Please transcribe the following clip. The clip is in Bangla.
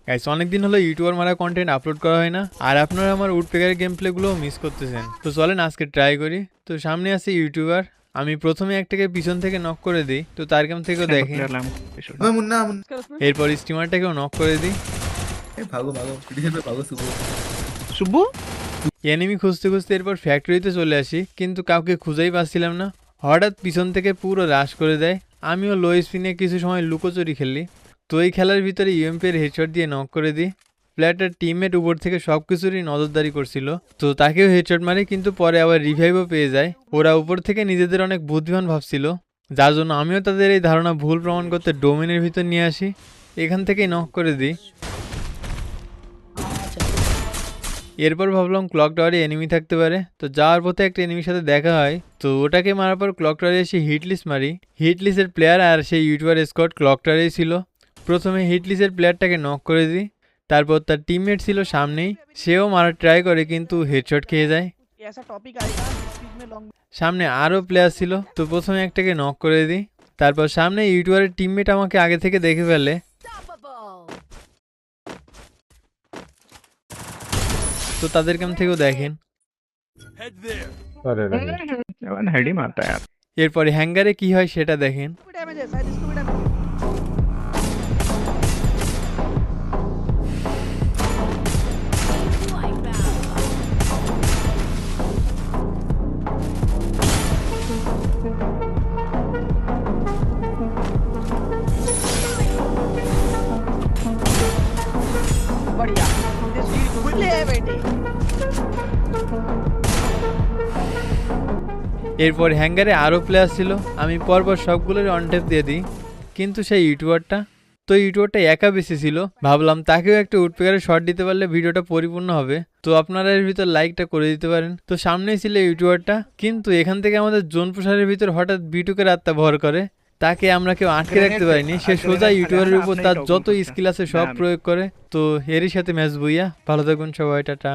গাইস অনেকদিন হলো ইউটিউবার মারা কন্টেন্ট আপলোড করা হয় না, আর আপনারা আমার উডপেকারের গেম প্লেগুলো মিস করতেছেন। তো চলেন আজকে ট্রাই করি। তো সামনে আছে ইউটিউবার, আমি প্রথমে একটাকে পিছন থেকে নক করে দিই, তো তার গেম থেকেও দেখি। এরপর স্টিমারটাকেও নক করে দিই। শুভু এনিমি খুঁজতে খুঁজতে এরপর ফ্যাক্টরিতে চলে আসি, কিন্তু কাউকে খুঁজেই পাচ্ছিলাম না। হঠাৎ পিছন থেকে পুরো রাশ করে দেয়। আমিও লো স্পিনে কিছু সময় লুকোচুরি খেলি। তো এই খেলার ভিতরে ইউএমপি এর হেডশট দিয়ে নক করে দিই। প্লেয়ারটার টিমমেট উপর থেকে সব কিছুরই নজরদারি করছিল, তো তাকেও হেডশট মারে, কিন্তু পরে আবার রিভাইভও পেয়ে যায়। ওরা উপর থেকে নিজেদের অনেক বুদ্ধিমান ভাবছিল, যার জন্য আমিও তাদের এই ধারণা ভুল প্রমাণ করতে ডোমেনের ভিতর নিয়ে আসি। এখান থেকেই নক করে দিই। এরপর ভাবলাম ক্লক টাওয়ারে এনিমি থাকতে পারে, তো যাওয়ার পথে একটা এনিমির সাথে দেখা হয়। তো ওটাকে মারার পর ক্লক টাওয়ারে এসে হিটলিস্ট মারি। হিটলিস্টের প্লেয়ার আর সেই ইউটিউবার স্কোয়াড ক্লক টাওয়ারেই ছিল। প্রথমে হিটলিস্টের প্লেয়ারটাকে নক করে দিই, তারপর তার টিমমেট ছিল সামনেই, সেও মারার ট্রাই করে কিন্তু হেডশট খেয়ে যায়। সামনে আরও প্লেয়ার ছিল, তো প্রথমে একটাকে নক করে দিই। তারপর সামনে ইউটিউবারের টিমমেট আমাকে আগে থেকে দেখে ফেলে। তো তাদের কাম থেকেও দেখেন। हेड ही मारता है यार। এরপরে হ্যাঙ্গারে কি হয় সেটা দেখেন। बढ़िया ले बेटे এরপর হ্যাঙ্গারে আরও প্লেয়ার ছিল, আমি পরপর সবগুলোর অনটেপ দিয়ে দিই। কিন্তু সেই ইউটিউবারটা একা বেশি ছিল। ভাবলাম তাকেও একটা উডপেকারে শট দিতে পারলে ভিডিওটা পরিপূর্ণ হবে। তো আপনারা এর ভিতর লাইকটা করে দিতে পারেন। তো সামনেই ছিল ইউটিউবারটা, কিন্তু এখান থেকে আমাদের জোন প্রসারের ভিতর হঠাৎ বিটুকের আত্মা ভর করে। তাকে আমরা কেউ আটকে রাখতে পারিনি, সে সোজা ইউটিউবারের উপর তার যত স্কিল আছে সব প্রয়োগ করে। তো এরই সাথে ম্যাচ বইয়া। ভালো থাকুন সবাই, টাটা।